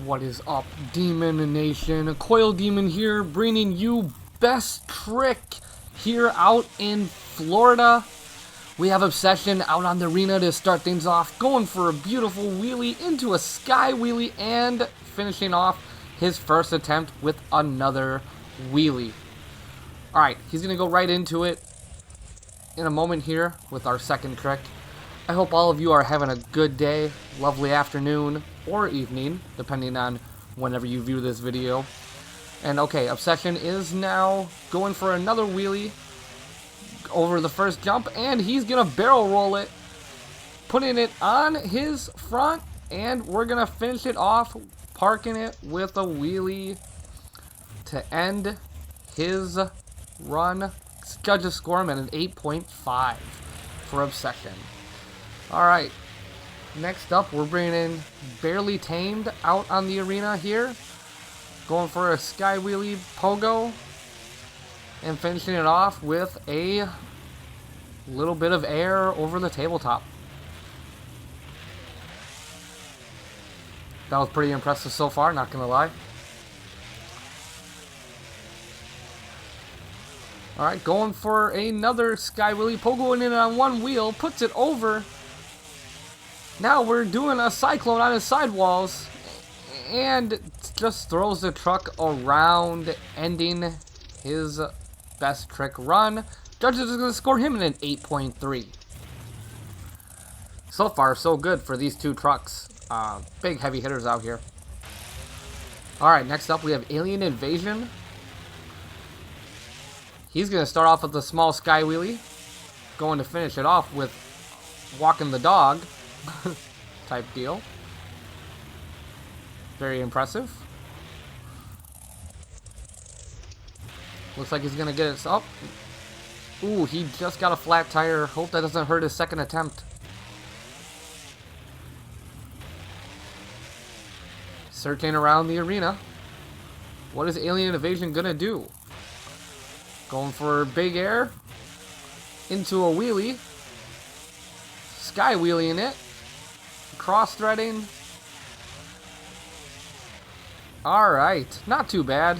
What is up, Demon Nation? Coil Demon here, bringing you Best Trick here out in Florida. We have Obsession out on the arena to start things off, going for a beautiful wheelie into a sky wheelie and finishing off his first attempt with another wheelie. Alright, he's going to go right into it in a moment here with our second trick. I hope all of you are having a good day, lovely afternoon, or evening, depending on whenever you view this video. And okay, Obsession is now going for another wheelie over the first jump, and he's gonna barrel roll it, putting it on his front, and we're gonna finish it off, parking it with a wheelie to end his run. Judges score him at an 8.5 for Obsession. Alright, next up we're bringing in Barely Tamed out on the arena here. Going for a sky wheelie pogo. And finishing it off with a little bit of air over the tabletop. That was pretty impressive so far, not gonna lie. Alright, going for another sky wheelie, pogoing in on one wheel, puts it over. Now we're doing a cyclone on his sidewalls, and just throws the truck around, ending his best trick run. Judges are going to score him an 8.3. So far, so good for these two trucks. Big heavy hitters out here. Alright, next up we have Alien Invasion. He's going to start off with a small sky wheelie, going to finish it off with walking the dog type deal. Very impressive. Looks like he's gonna get it up. Ooh, he just got a flat tire. Hope that doesn't hurt his second attempt. Searching around the arena. What is Alien Invasion gonna do? Going for big air into a wheelie. Sky wheeling it. Cross-threading. Alright, not too bad.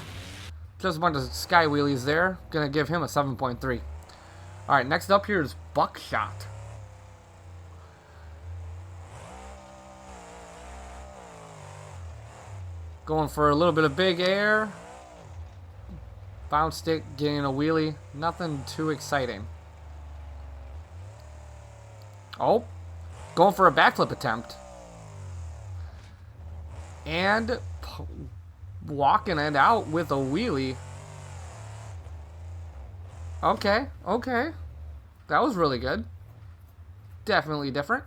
Just a bunch of sky wheelies there. Gonna give him a 7.3. Alright, next up here is Buckshot. Going for a little bit of big air. Bounce stick, getting a wheelie. Nothing too exciting. Oh. Going for a backflip attempt. And walking it out with a wheelie. Okay, okay. That was really good. Definitely different.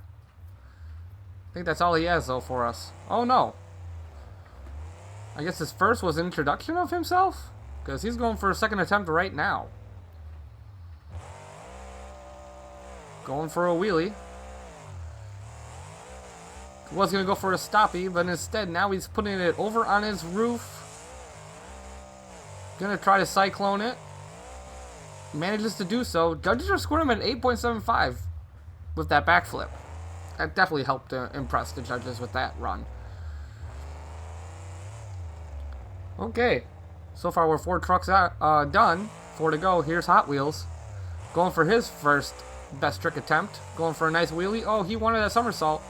I think that's all he has, though, for us. Oh, no. I guess his first was an introduction of himself? Because he's going for a second attempt right now. Going for a wheelie. Was going to go for a stoppie, but instead now he's putting it over on his roof. Going to try to cyclone it. Manages to do so. Judges are scoring him at 8.75 with that backflip. That definitely helped impress the judges with that run. Okay. So far we're 4 trucks out, done. 4 to go. Here's Hot Wheels. Going for his first best trick attempt. Going for a nice wheelie. Oh, he wanted a somersault.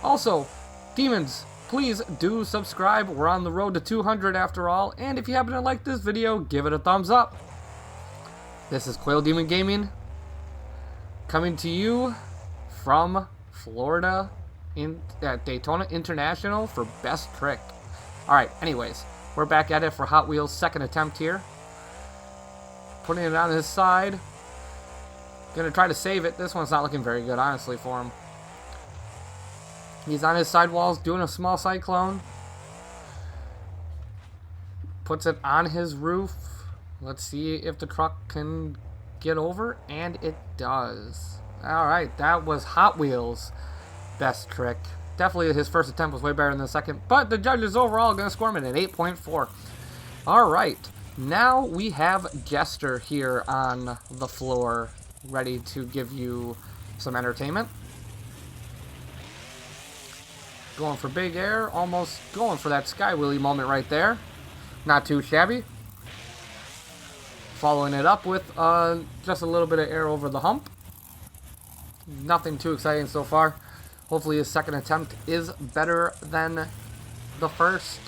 Also, Demons, please do subscribe. We're on the road to 200 after all. And if you happen to like this video, give it a thumbs up. This is Coil Demon Gaming, coming to you from Florida at Daytona International for Best Trick. Alright, anyways, we're back at it for Hot Wheels' second attempt here. Putting it on his side. Gonna try to save it. This one's not looking very good, honestly, for him. He's on his sidewalls doing a small cyclone. Puts it on his roof. Let's see if the truck can get over. And it does. Alright, that was Hot Wheels' best trick. Definitely his first attempt was way better than the second. But the judges overall are going to score him at an 8.4. Alright, now we have Jester here on the floor, ready to give you some entertainment. Going for big air. Almost going for that sky wheelie moment right there. Not too shabby. Following it up with just a little bit of air over the hump. Nothing too exciting so far. Hopefully his second attempt is better than the first.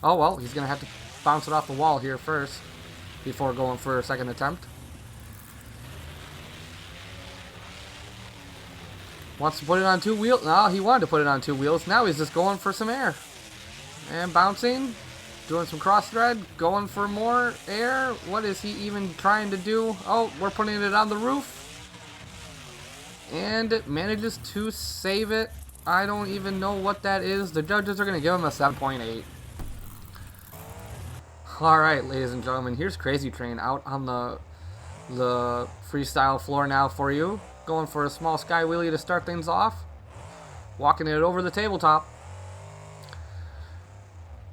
Oh well, he's going to have to bounce it off the wall here first before going for a second attempt. Wants to put it on two wheels. No, he wanted to put it on two wheels. Now he's just going for some air. And bouncing. Doing some cross thread. Going for more air. What is he even trying to do? Oh, we're putting it on the roof. And it manages to save it. I don't even know what that is. The judges are going to give him a 7.8. Alright, ladies and gentlemen. Here's Crazy Train out on the freestyle floor now for you. Going for a small sky wheelie to start things off. Walking it over the tabletop.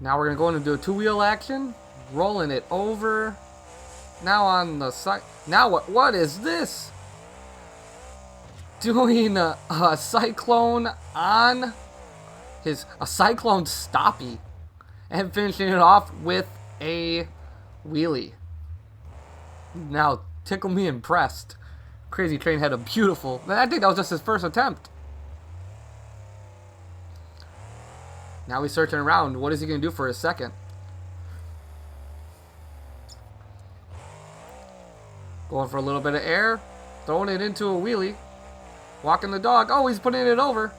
Now we're going to go into a two-wheel action. Rolling it over. Now on the side. Now what is this? Doing a cyclone on a cyclone stoppie. And finishing it off with a wheelie. Now, tickle me impressed. Crazy Train had a beautiful... I think that was just his first attempt. Now he's searching around. What is he going to do for his second? Going for a little bit of air. Throwing it into a wheelie. Walking the dog. Oh, he's putting it over.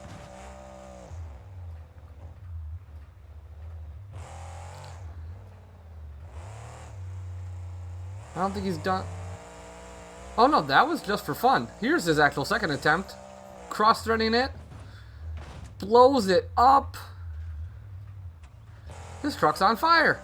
I don't think he's done... Oh no, that was just for fun. Here's his actual second attempt. Cross-threading it. Blows it up. His truck's on fire.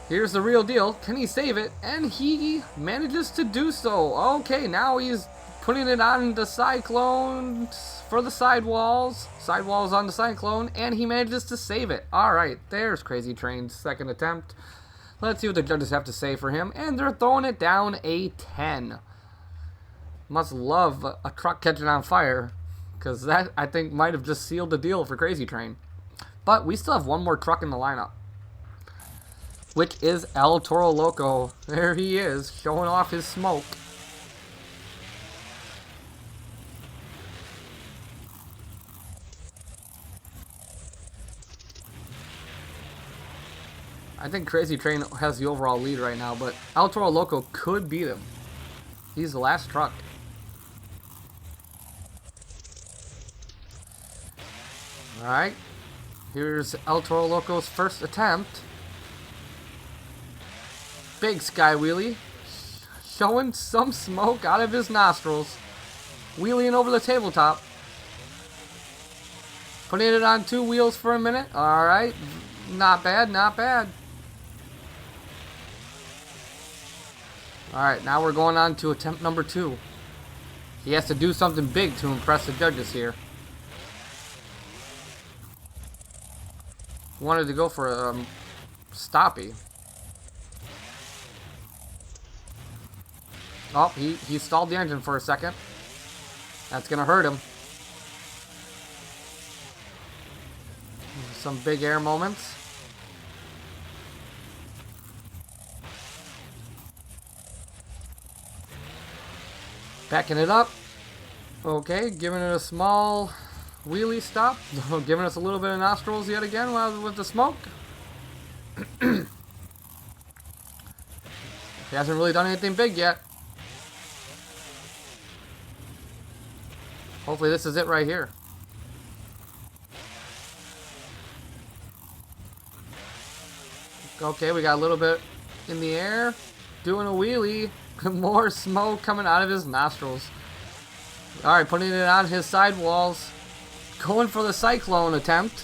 Here's the real deal. Can he save it? And he manages to do so. Okay, now he's putting it on the cyclones for the sidewalls. Sidewalls on the cyclone. And he manages to save it. Alright, there's Crazy Train's second attempt. Let's see what the judges have to say for him. And they're throwing it down a 10. Must love a truck catching on fire. Because that, I think, might have just sealed the deal for Crazy Train. But we still have one more truck in the lineup. Which is El Toro Loco. There he is, showing off his smoke. I think Crazy Train has the overall lead right now, but El Toro Loco could beat him. He's the last truck. Alright. Here's El Toro Loco's first attempt. Big sky wheelie. Showing some smoke out of his nostrils. Wheeling over the tabletop. Putting it on two wheels for a minute. Alright. Not bad, not bad. Alright, now we're going on to attempt number 2. He has to do something big to impress the judges here. Wanted to go for a stoppie. Oh, he stalled the engine for a second. That's going to hurt him. Some big air moments. Backing it up. Okay, giving it a small wheelie stop. Giving us a little bit of nostrils yet again with the smoke. He hasn't really done anything big yet. Hopefully this is it right here. Okay, we got a little bit in the air. Doing a wheelie. More smoke coming out of his nostrils. Alright, putting it on his sidewalls. Going for the cyclone attempt.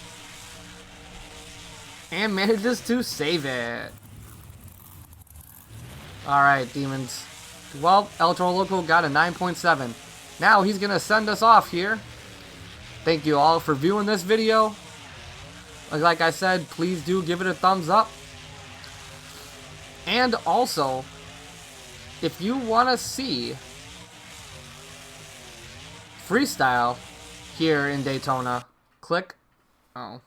And manages to save it. Alright, demons. Well, El Toro Loco got a 9.7. Now he's going to send us off here. Thank you all for viewing this video. Like I said, please do give it a thumbs up. And also, if you want to see freestyle here in Daytona. Click. Oh.